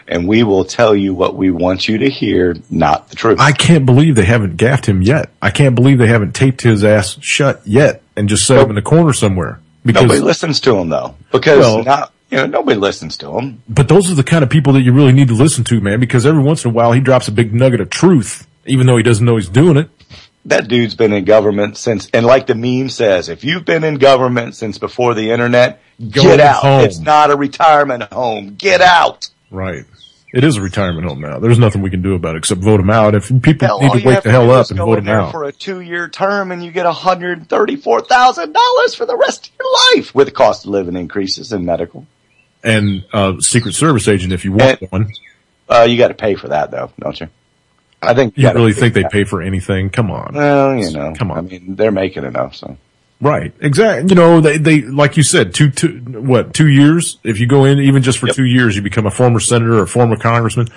And we will tell you what we want you to hear, not the truth. I can't believe they haven't gaffed him yet. I can't believe they haven't taped his ass shut yet and just set him in the corner somewhere. Because nobody listens to him, though. Because nobody listens to him. But those are the kind of people that you really need to listen to, man, because every once in a while he drops a big nugget of truth, even though he doesn't know he's doing it. That dude's been in government since, and like the meme says, if you've been in government since before the internet, get out. Home. It's not a retirement home. Get out. Right. It is a retirement home now. There's nothing we can do about it except vote him out. If people need to wake the hell up and vote him out. For a 2-year term and you get $134,000 for the rest of your life with the cost of living increases in medical. And Secret Service agent if you want one. You got to pay for that though, don't you? I think you really think they pay for anything? Come on. Well, come on. I mean, they're making enough, so. Right. Exactly. They, like you said, 2 years? If you go in, even just for 2 years, you become a former senator or a former congressman.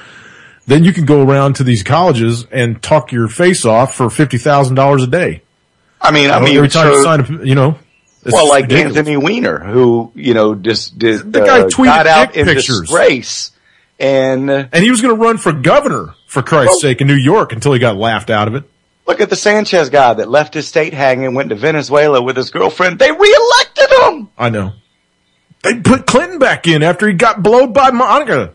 Then you can go around to these colleges and talk your face off for $50,000 a day. I mean, every time you sign up, well, like ridiculous. Anthony Weiner, who, just did, the guy got out in pictures. Disgrace. And he was going to run for governor, for Christ's sake, in New York until he got laughed out of it. Look at the Sanchez guy that left his state hanging and went to Venezuela with his girlfriend. They reelected him! I know. They put Clinton back in after he got blowed by Monica.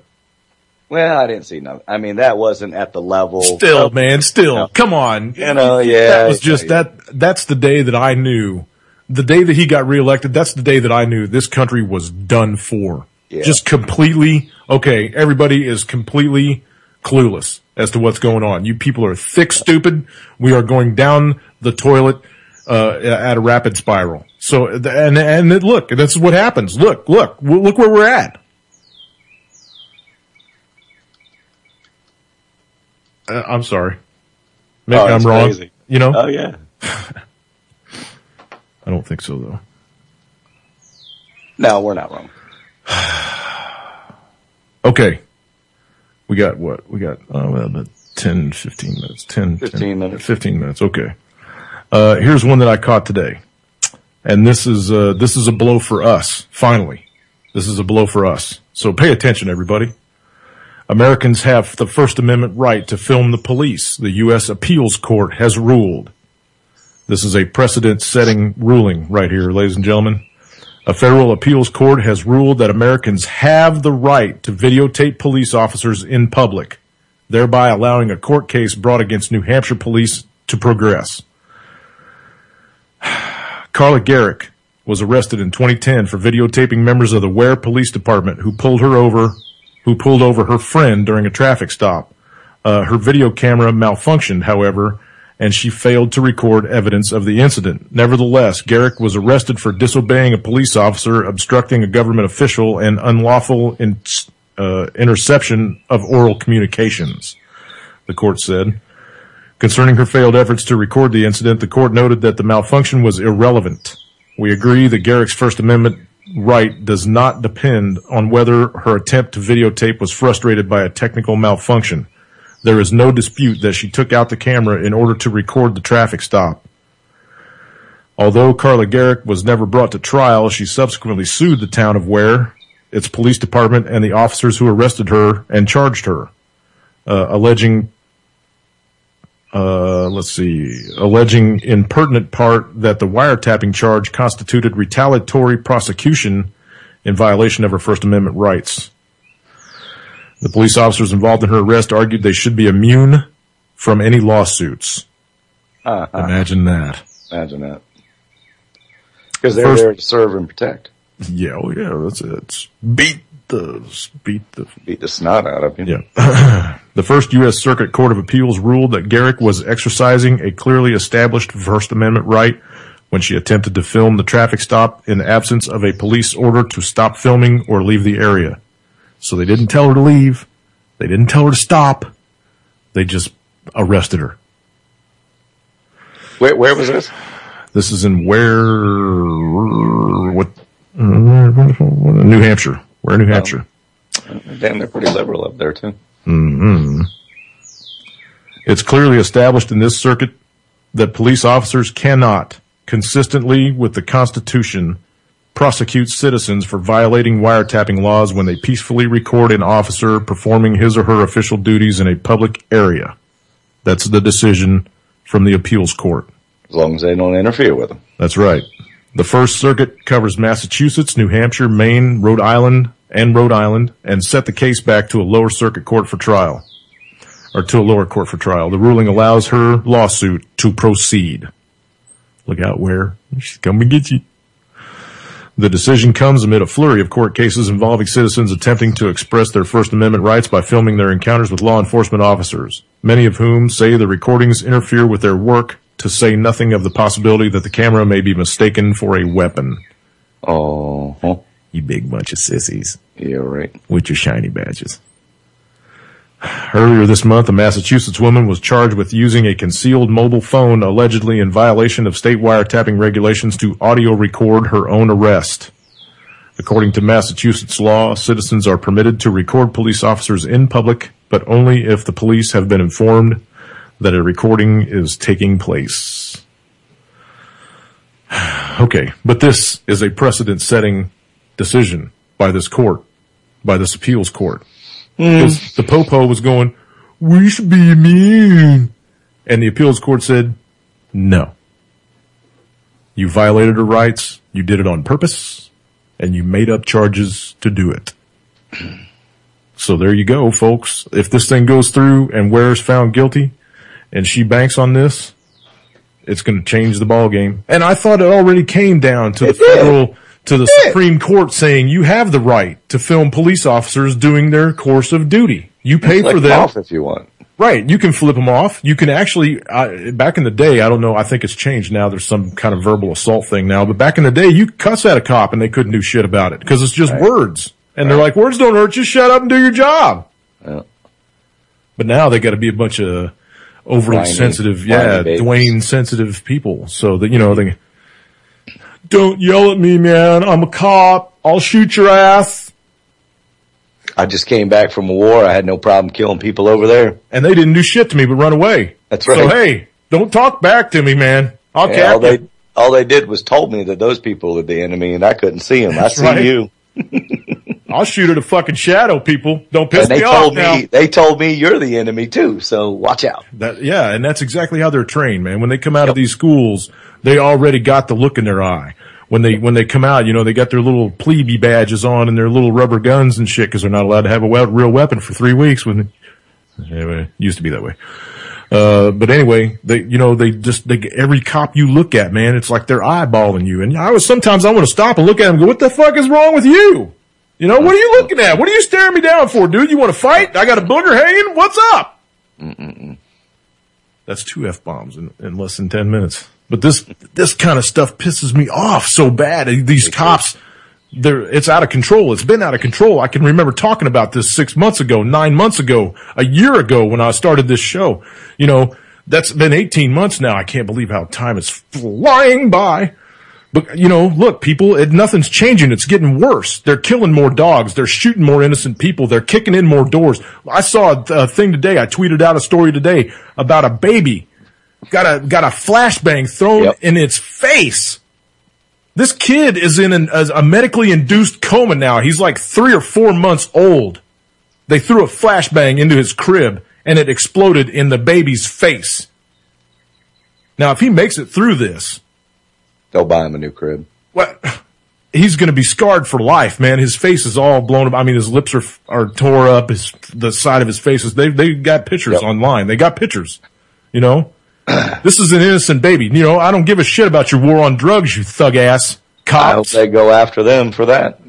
Well, I didn't see nothing. I mean, that wasn't at the level. Still, man, still. No. Come on. That was just that's the day that I knew. The day that he got reelected, that's the day that I knew this country was done for. Yeah. Just completely, everybody is completely clueless as to what's going on. You people are thick stupid. We are going down the toilet at a rapid spiral. So, and look, this is what happens. Look where we're at. I'm sorry. Maybe I'm wrong. Crazy. Oh, yeah. I don't think so, though. No, we're not wrong. Okay. We got what? We got about 10, 15 minutes. 15 minutes. 15 minutes. Okay. Here's one that I caught today. And this is a blow for us. Finally. This is a blow for us. So pay attention, everybody. Americans have the First Amendment right to film the police. The U.S. Appeals Court has ruled. This is a precedent-setting ruling right here, ladies and gentlemen. A federal appeals court has ruled that Americans have the right to videotape police officers in public, thereby allowing a court case brought against New Hampshire police to progress. Carla Garrick was arrested in 2010 for videotaping members of the Ware Police Department who pulled over her friend during a traffic stop. Her video camera malfunctioned, however, and she failed to record evidence of the incident. Nevertheless, Garrick was arrested for disobeying a police officer, obstructing a government official, and unlawful interception of oral communications, the court said. Concerning her failed efforts to record the incident, the court noted that the malfunction was irrelevant. We agree that Garrick's First Amendment right does not depend on whether her attempt to videotape was frustrated by a technical malfunction. There is no dispute that she took out the camera in order to record the traffic stop. Although Carla Garrick was never brought to trial, she subsequently sued the town of Ware, its police department, and the officers who arrested her and charged her, alleging in pertinent part that the wiretapping charge constituted retaliatory prosecution in violation of her First Amendment rights. The police officers involved in her arrest argued they should be immune from any lawsuits. Imagine that. Imagine that. Because they're there to serve and protect. Yeah, that's it. Beat the snot out of you. Yeah. The First U.S. Circuit Court of Appeals ruled that Garrick was exercising a clearly established First Amendment right when she attempted to film the traffic stop in the absence of a police order to stop filming or leave the area. So they didn't tell her to leave. They didn't tell her to stop. They just arrested her. Where was this? This is in New Hampshire. Where in New Hampshire? Damn, they're pretty liberal up there, too. Mm-hmm. It's clearly established in this circuit that police officers cannot, consistently with the Constitution, prosecute citizens for violating wiretapping laws when they peacefully record an officer performing his or her official duties in a public area. That's the decision from the appeals court. As long as they don't interfere with them. That's right. The First Circuit covers Massachusetts, New Hampshire, Maine, Rhode Island, and set the case back to a lower circuit court for trial. Or to a lower court for trial. The ruling allows her lawsuit to proceed. Look out, Ware. She's coming to get you. The decision comes amid a flurry of court cases involving citizens attempting to express their First Amendment rights by filming their encounters with law enforcement officers, many of whom say the recordings interfere with their work, to say nothing of the possibility that the camera may be mistaken for a weapon. Oh. You big bunch of sissies. Yeah, right. With your shiny badges. Earlier this month, a Massachusetts woman was charged with using a concealed mobile phone allegedly in violation of state wiretapping regulations to audio record her own arrest. According to Massachusetts law, citizens are permitted to record police officers in public, but only if the police have been informed that a recording is taking place. Okay, but this is a precedent-setting decision by this court, by this appeals court. Because the Popo was going, we should be immune. And the appeals court said, no. You violated her rights, you did it on purpose, and you made up charges to do it. So there you go, folks. If this thing goes through and Ware's found guilty, and she banks on this, it's going to change the ball game. And I thought it already came down to the Supreme Court saying you have the right to film police officers doing their course of duty. You pay for them off if you want. Right. You can flip them off. You can actually, back in the day, I don't know, I think it's changed now. There's some kind of verbal assault thing now, but back in the day, you could cuss at a cop and they couldn't do shit about it because it's just words. And they're like, words don't hurt, just shut up and do your job. Yeah. But now they got to be a bunch of overly sensitive, Dwayne sensitive people. So that, they don't yell at me, man. I'm a cop. I'll shoot your ass. I just came back from a war. I had no problem killing people over there. And they didn't do shit to me but run away. That's right. So, hey, don't talk back to me, man. I'll cap you. All they did was told me that those people were the enemy and I couldn't see them. I see you. I'll shoot at a fucking shadow, people. Don't piss me off now. They told me you're the enemy too, so watch out. And that's exactly how they're trained, man. When they come out of these schools, they already got the look in their eye. When they come out, they got their little plebe badges on and their little rubber guns and shit because they're not allowed to have a real weapon for 3 weeks. Anyway, it used to be that way. But anyway, every cop you look at, man, it's like they're eyeballing you. And sometimes I want to stop and look at them and go, what the fuck is wrong with you? What are you looking at? What are you staring me down for, dude? You want to fight? I got a booger hanging? What's up? That's 2 F-bombs in less than 10 minutes. But this kind of stuff pisses me off so bad. These cops, it's out of control. It's been out of control. I can remember talking about this 6 months ago, 9 months ago, a year ago when I started this show. That's been 18 months now. I can't believe how time is flying by. But, look, people, nothing's changing. It's getting worse. They're killing more dogs. They're shooting more innocent people. They're kicking in more doors. I saw a thing today. I tweeted out a story today about a baby got a flashbang thrown in its face. This kid is in a medically induced coma now. He's like 3 or 4 months old. They threw a flashbang into his crib and it exploded in the baby's face. Now, if he makes it through this, they'll buy him a new crib. Well, he's going to be scarred for life, man. His face is all blown up. I mean, his lips are tore up. The side of his face is, they got pictures online. They got pictures, This is an innocent baby. I don't give a shit about your war on drugs, you thug ass cops. I hope they go after them for that,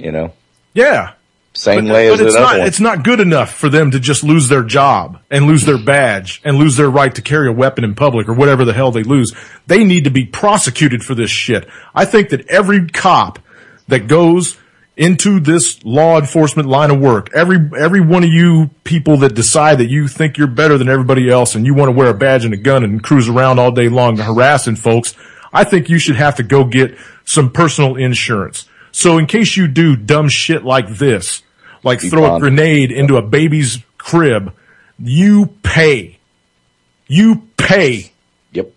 Yeah. Same way as another one. It's not good enough for them to just lose their job and lose their badge and lose their right to carry a weapon in public or whatever the hell they lose. They need to be prosecuted for this shit. I think that every cop that goes into this law enforcement line of work, every one of you people that decide that you think you're better than everybody else and you want to wear a badge and a gun and cruise around all day long harassing folks, I think you should have to go get some personal insurance. So in case you do dumb shit like this, like throw a grenade into a baby's crib, you pay. You pay. Yep.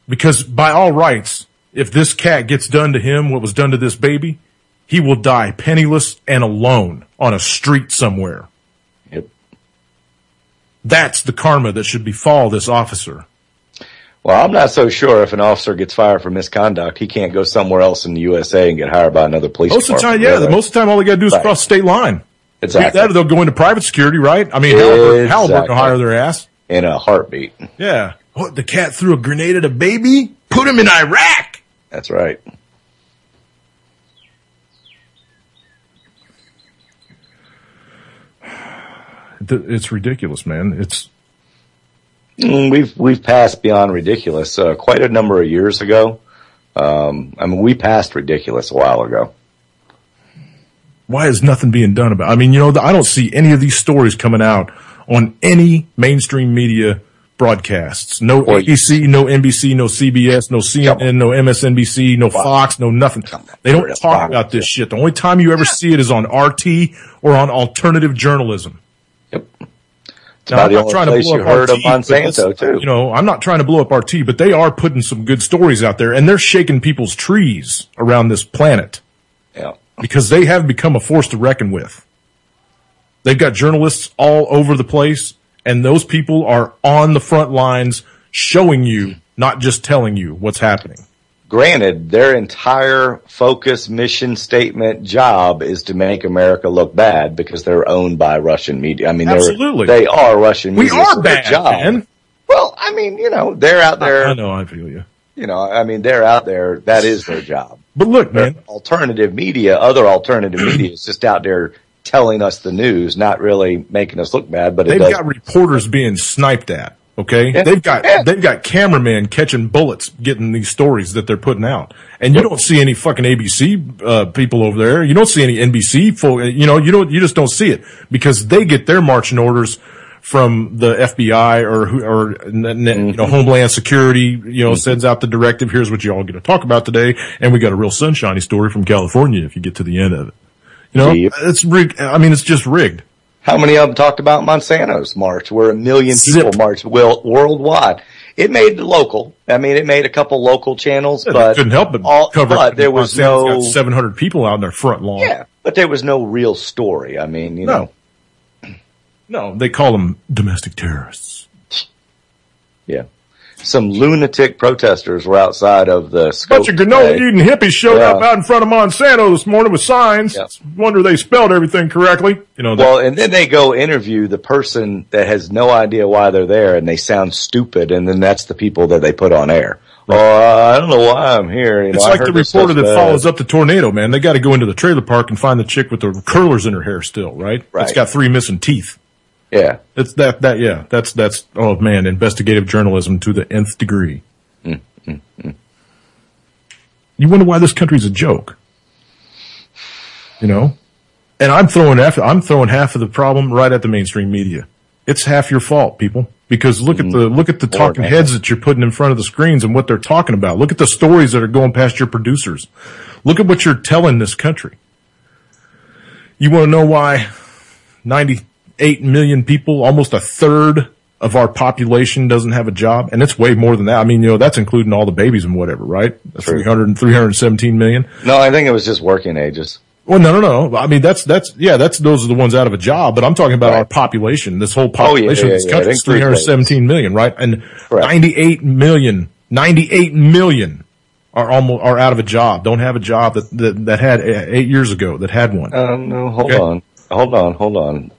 Because by all rights, if this cat gets done to him what was done to this baby, he will die penniless and alone on a street somewhere. Yep. That's the karma that should befall this officer. Well, I'm not so sure if an officer gets fired for misconduct, he can't go somewhere else in the USA and get hired by another police department. Most of the time, yeah. Most of the time, all they got to do is cross the state line. Exactly. That or they'll go into private security, right? I mean, Halliburton will hire their ass. In a heartbeat. Yeah. What, the cat threw a grenade at a baby? Put him in Iraq! That's right. It's ridiculous, man. We've passed beyond ridiculous quite a number of years ago. I mean, we passed ridiculous a while ago. Why is nothing being done about it? I mean, I don't see any of these stories coming out on any mainstream media broadcasts. No ABC, no NBC, no CBS, no CNN, no MSNBC, no Fox, no nothing. They don't talk about this shit. The only time you ever see it is on RT or on alternative journalism. Yep. Now, I'm not trying to blow up RT, Monsanto too. I'm not trying to blow up RT, but they are putting some good stories out there, and they're shaking people's trees around this planet. Yeah. Because they have become a force to reckon with. They've got journalists all over the place, and those people are on the front lines showing you, not just telling you what's happening. Granted, their entire focus, mission statement, job is to make America look bad because they're owned by Russian media. I mean, absolutely. They are Russian media. We are bad, man. Well, I mean, they're out there. I know, I feel you. I mean, they're out there. That is their job. But look, man. Other alternative media is just out there telling us the news, not really making us look bad, but they've got reporters being sniped at. Okay. Yeah. They've got cameramen catching bullets getting these stories that they're putting out. And you don't see any fucking ABC, people over there. You don't see any NBC folk, you just don't see it because they get their marching orders from the FBI or Homeland Security, sends out the directive. Here's what you all get to talk about today. And we got a real sunshiny story from California if you get to the end of it. It's rigged. I mean, it's just rigged. How many of them talked about Monsanto's march where 1 million people marched worldwide? It made the local. I mean, it made a couple local channels, but couldn't help but cover. But there was got 700 people out in their front lawn. Yeah, but there was no real story. I mean, No, they call them domestic terrorists. Yeah. Some lunatic protesters were outside of the scope. Bunch of granola-eating hippies showed up out in front of Monsanto this morning with signs. Yeah. Wonder they spelled everything correctly. Well, and then they go interview the person that has no idea why they're there, and they sound stupid, and then that's the people that they put on air. Right. I don't know why I'm here. It's like the reporter that follows up the tornado, man. They got to go into the trailer park and find the chick with the curlers in her hair still, right? Right. It's got 3 missing teeth. Yeah. It's that's, oh man, investigative journalism to the nth degree. You wonder why this country's a joke. And I'm throwing half of the problem right at the mainstream media. It's half your fault, people. Because look at the talking heads that you're putting in front of the screens and what they're talking about. Look at the stories that are going past your producers. Look at what you're telling this country. You want to know why 98 million people, almost a third of our population doesn't have a job? And it's way more than that. I mean, that's including all the babies and whatever, right? 317 million. No, I think it was just working ages. Well, no. I mean, those are the ones out of a job, but I'm talking about our population. This whole population of this country is 317 million, right? And 98 million are out of a job, don't have a job that had 8 years ago that had one. No, hold on.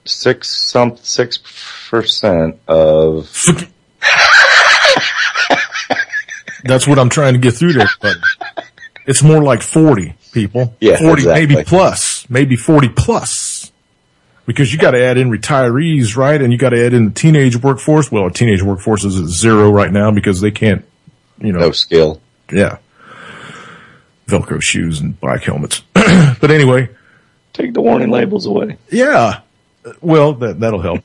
6% of. That's what I'm trying to get through there, but it's more like 40. people. Yeah, 40, exactly. maybe 40 plus. Because you got to add in retirees, right? And you got to add in the teenage workforce. Well, our teenage workforce is at 0 right now because they can't, No skill. Yeah. Velcro shoes and bike helmets. But anyway. Take the warning labels away. Yeah. Well, that'll help.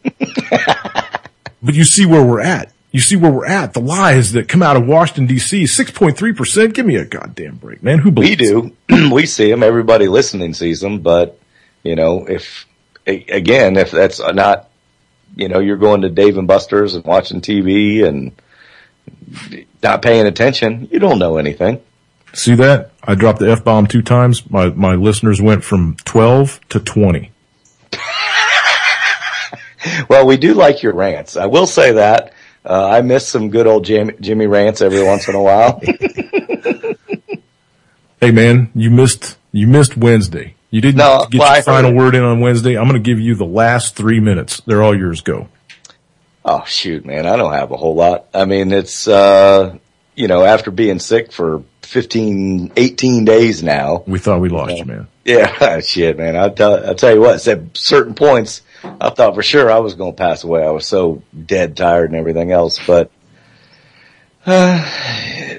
But you see where we're at. The lies that come out of Washington, D.C., 6.3%. Give me a goddamn break, man. Who believes? We do. We see them. Everybody listening sees them. But, if that's not, you're going to Dave and Buster's and watching TV and not paying attention, you don't know anything. See that? I dropped the F-bomb 2 times. My listeners went from 12 to 20. Well, we do like your rants. I will say that. I miss some good old Jimmy rants every once in a while. Hey man, you missed Wednesday. You didn't get your final word in on Wednesday. I'm going to give you the last 3 minutes. They're all yours. Go. Oh shoot, man. I don't have a whole lot. I mean, it's, after being sick for 18 days now. We thought we lost you, man. Yeah, shit, man. I'll tell you what, at certain points, I thought for sure I was going to pass away. I was so dead tired and everything else, but,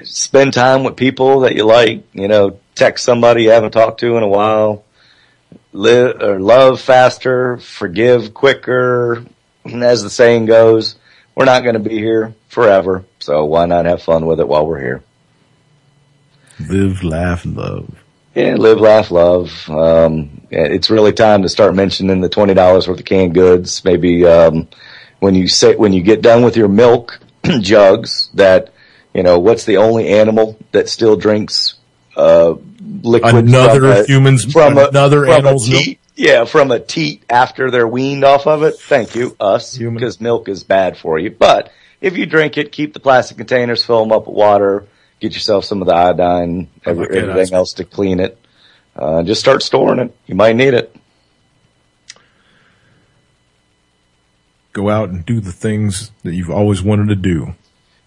spend time with people that you like, text somebody you haven't talked to in a while, love faster, forgive quicker. And as the saying goes, we're not going to be here forever. So why not have fun with it while we're here? Live, laugh, love. Yeah, live, laugh, love. It's really time to start mentioning the $20 worth of canned goods. Maybe, when you get done with your milk jugs that, what's the only animal that still drinks, liquid another animal's milk? Yeah, from a teat after they're weaned off of it. Thank you, us, because milk is bad for you. But if you drink it, keep the plastic containers, fill them up with water, get yourself some of the iodine, everything else to clean it. Just start storing it. You might need it. Go out and do the things that you've always wanted to do.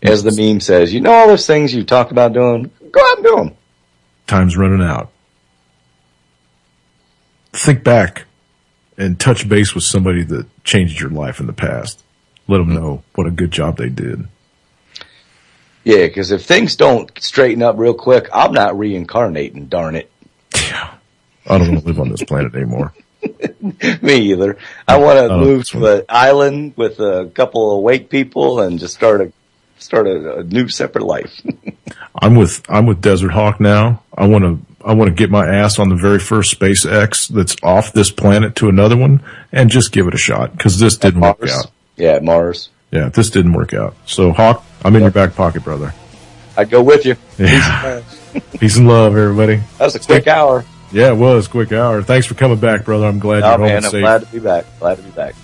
As the meme says, all those things you talked about doing, go out and do them. Time's running out. Think back and touch base with somebody that changed your life in the past. Let them know what a good job they did. Yeah, because if things don't straighten up real quick, I'm not reincarnating, darn it. Yeah. I don't want to live on this planet anymore. Me either. I want to move to an island with a couple of awake people and just start a new separate life. I'm with Desert Hawk now. I want to get my ass on the very first SpaceX that's off this planet to another one and just give it a shot because this didn't work out. Yeah, Mars. Yeah, this didn't work out. So Hawk, I'm in your back pocket, brother. I'd go with you. Yeah. Peace and love, everybody. That was a quick hour. Yeah, it was a quick hour. Thanks for coming back, brother. I'm glad you're home safe. I'm glad to be back.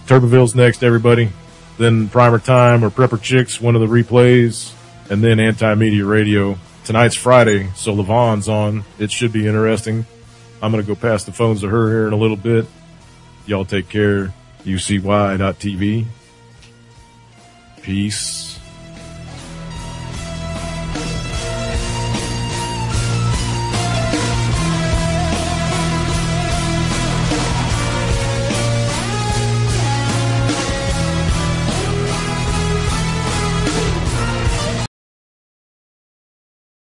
Turboville's next, everybody. Then Primer Time or Prepper Chicks, one of the replays, and then Anti-Media Radio. Tonight's Friday, so LaVon's on. It should be interesting. I'm going to go pass the phones to her here in a little bit. Y'all take care. UCY.TV. Peace.